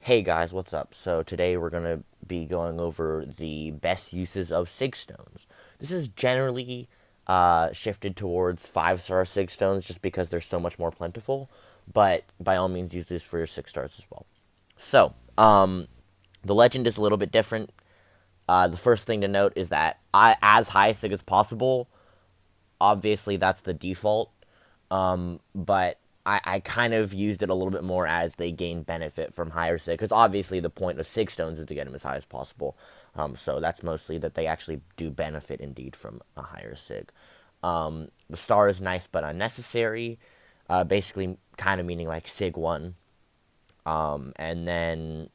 Hey guys, what's up? So today we're going to be going over the best uses of Sig Stones. This is generally shifted towards 5-star Sig Stones just because they're so much more plentiful, but by all means use this for your 6 stars as well. So, the legend is a little bit different. The first thing to note is that as high Sig as possible, obviously that's the default, but I kind of used it a little bit more as they gain benefit from higher Sig, because obviously the point of Sig Stones is to get them as high as possible. So that's mostly that they actually do benefit indeed from a higher Sig. The star is nice but unnecessary, basically kind of meaning like Sig 1. And then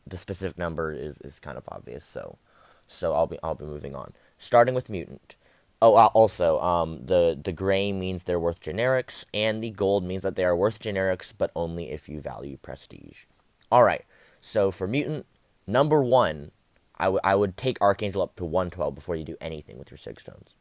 the specific number is kind of obvious, so I'll be moving on. Starting with Mutant. Oh, also, the gray means they're worth generics, and the gold means that they are worth generics, but only if you value prestige. All right, so for Mutant, number one, I would take Archangel up to 112 before you do anything with your Sig Stones.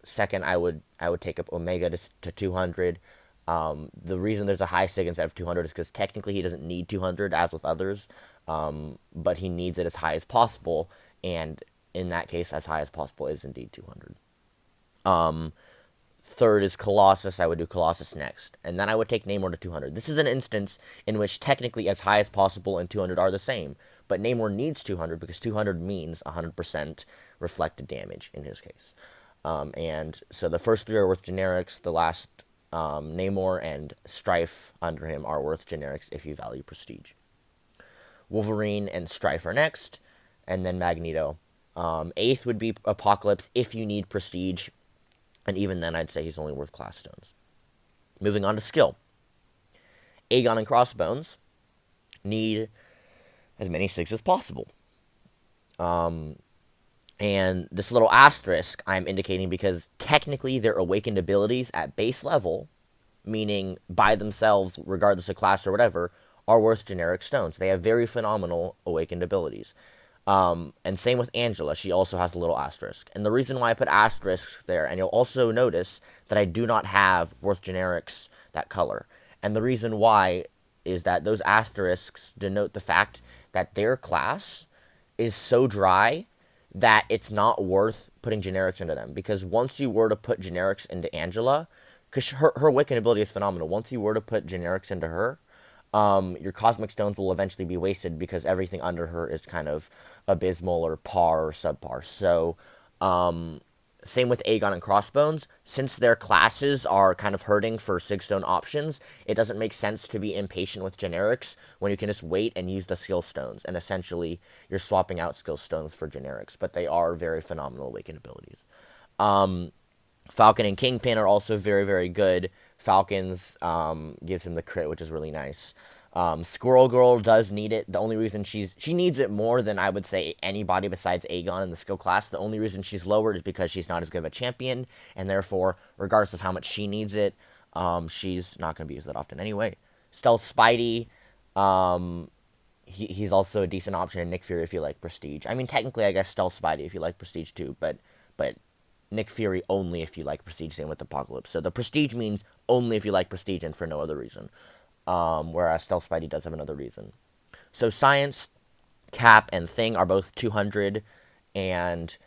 Second, I would take up Omega to 200. The reason there's a high Sig instead of 200 is because technically he doesn't need 200 as with others, but he needs it as high as possible, and in that case, as high as possible is indeed 200. Third is Colossus. I would do Colossus next. And then I would take Namor to 200. This is an instance in which technically as high as possible and 200 are the same. But Namor needs 200 because 200 means 100% reflected damage in his case. And so the first three are worth generics. The last, Namor and Strife under him are worth generics if you value prestige. Wolverine and Strife are next. And then Magneto. Eighth would be Apocalypse if you need prestige. And even then, I'd say he's only worth class stones. Moving on to skill. Aegon and Crossbones need as many Sigs as possible. And this little asterisk I'm indicating because technically their awakened abilities at base level, meaning by themselves, regardless of class or whatever, are worth generic stones. They have very phenomenal awakened abilities. And same with Angela, she also has a little asterisk. And the reason why I put asterisks there, and you'll also notice that I do not have worth generics that color. And the reason why is that those asterisks denote the fact that their class is so dry that it's not worth putting generics into them. Because once you were to put generics into Angela, because her awakened ability is phenomenal, once you were to put generics into her, your cosmic stones will eventually be wasted because everything under her is kind of abysmal or par or subpar. So, same with Aegon and Crossbones. Since their classes are kind of hurting for Sigstone options, it doesn't make sense to be impatient with generics when you can just wait and use the skill stones. And essentially, you're swapping out skill stones for generics, but they are very phenomenal awakened abilities. Falcon and Kingpin are also very, very good. Falcon's gives him the crit, which is really nice. Squirrel Girl does need it. The only reason she needs it more than I would say anybody besides Aegon in the skill class. The only reason she's lowered is because she's not as good of a champion, and therefore, regardless of how much she needs it, she's not going to be used that often anyway. Stealth Spidey, he's also a decent option in Nick Fury if you like Prestige. I mean, technically, I guess Stealth Spidey if you like Prestige too, but Nick Fury only if you like Prestige, same with Apocalypse. So the Prestige means only if you like Prestige and for no other reason. Whereas Stealth Spidey does have another reason. So Science, Cap, and Thing are both 200, and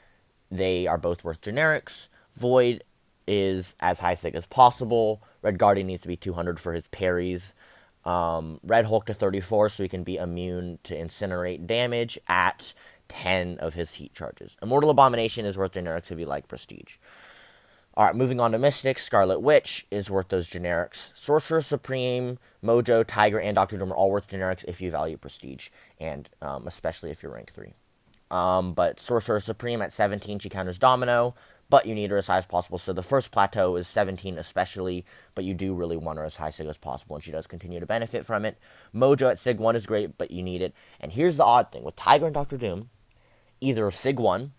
they are both worth generics. Void is as high sig as possible. Red Guardian needs to be 200 for his parries. Red Hulk to 34 so he can be immune to incinerate damage at 10 of his heat charges. Immortal Abomination is worth generics if you like Prestige. Alright, moving on to Mystics. Scarlet Witch is worth those generics. Sorcerer Supreme, Mojo, Tiger, and Doctor Doom are all worth generics if you value Prestige, and especially if you're rank 3. But Sorcerer Supreme at 17, she counters Domino, but you need her as high as possible. So the first plateau is 17 especially, but you do really want her as high Sig as possible, and she does continue to benefit from it. Mojo at Sig 1 is great, but you need it. And here's the odd thing. With Tiger and Doctor Doom, either Sig 1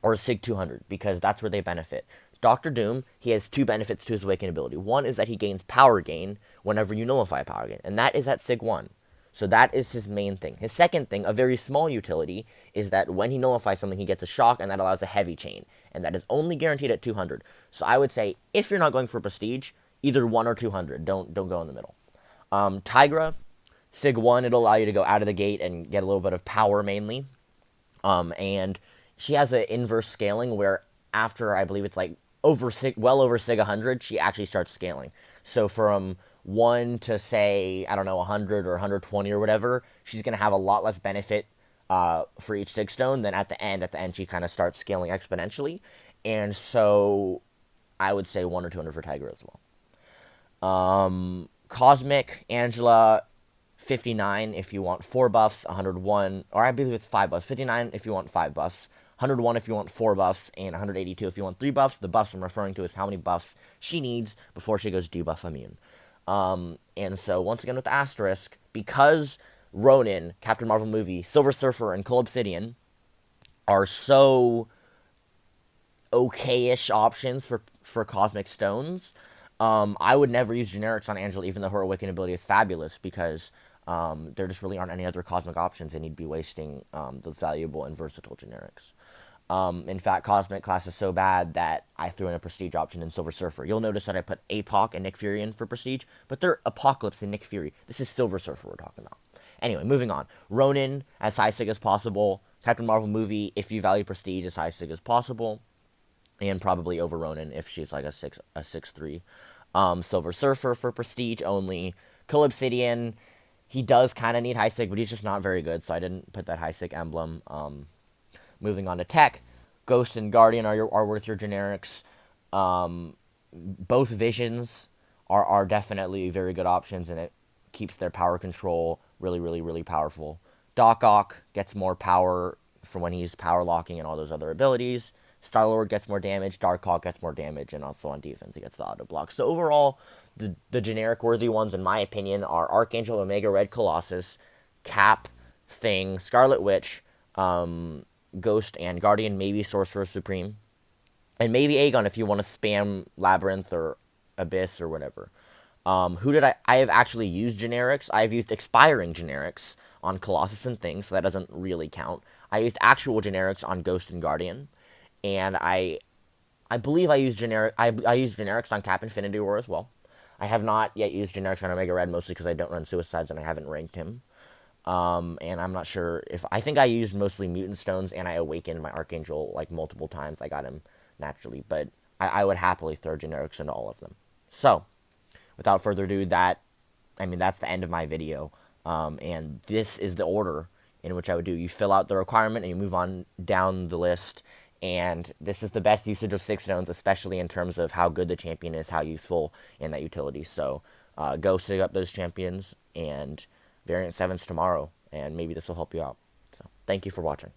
or Sig 200, because that's where they benefit. Doctor Doom, he has two benefits to his awakened ability. One is that he gains power gain whenever you nullify power gain, and that is at Sig 1. So that is his main thing. His second thing, a very small utility, is that when he nullifies something, he gets a shock, and that allows a heavy chain. And that is only guaranteed at 200. So I would say, if you're not going for Prestige, either 1 or 200. Don't go in the middle. Tigra, Sig 1, it'll allow you to go out of the gate and get a little bit of power mainly. And she has an inverse scaling where after, I believe it's like well over Sig 100, she actually starts scaling. So from 1 to say, I don't know, 100 or 120 or whatever, she's going to have a lot less benefit for each Sig Stone. Then at the end she kind of starts scaling exponentially. And so I would say 1 or 200 for Tiger as well. Cosmic, Angela, 59 if you want 4 buffs, 101, or I believe it's 5 buffs. 59 if you want 5 buffs, 101 if you want 4 buffs, and 182 if you want 3 buffs. The buffs I'm referring to is how many buffs she needs before she goes debuff immune. And so, once again with the asterisk, because Ronin, Captain Marvel movie, Silver Surfer, and Cole Obsidian are so okay-ish options for Cosmic Stones, I would never use generics on Angela, even though her Awakening ability is fabulous, because there just really aren't any other Cosmic options, and you'd be wasting those valuable and versatile generics. In fact, Cosmic class is so bad that I threw in a Prestige option in Silver Surfer. You'll notice that I put APOC and Nick Fury in for Prestige, but they're Apocalypse and Nick Fury. This is Silver Surfer we're talking about. Anyway, moving on. Ronin, as high sig as possible. Captain Marvel movie, if you value Prestige, as high sig as possible. And probably over Ronin if she's like a 6'3". Silver Surfer for Prestige only. Cole Obsidian, he does kind of need high sig, but he's just not very good, so I didn't put that high sig emblem. Moving on to tech, Ghost and Guardian are worth your generics. Both Visions are definitely very good options, and it keeps their power control really, really, really powerful. Doc Ock gets more power from when he's power locking and all those other abilities. Star-Lord gets more damage, Darkhawk gets more damage, and also on defense he gets the auto block. So overall, the generic worthy ones, in my opinion, are Archangel, Omega Red, Colossus, Cap, Thing, Scarlet Witch, Ghost and Guardian, maybe Sorcerer Supreme, and maybe Aegon if you want to spam Labyrinth or Abyss or whatever. Who did I have actually used generics. I've used expiring generics on Colossus and Thing, so that doesn't really count. I used actual generics on Ghost and Guardian. And I believe I used generics on Cap Infinity War as well. I have not yet used generics on Omega Red, mostly because I don't run Suicides and I haven't ranked him. And I'm not sure if... I think I used mostly Mutant Stones, and I awakened my Archangel like multiple times. I got him naturally, but I would happily throw generics into all of them. So, without further ado, that's the end of my video. And this is the order in which I would do. You fill out the requirement and you move on down the list. And this is the best usage of 6 stones, especially in terms of how good the champion is, how useful, and that utility. So go sig up those champions, and variant 7s tomorrow, and maybe this will help you out. So thank you for watching.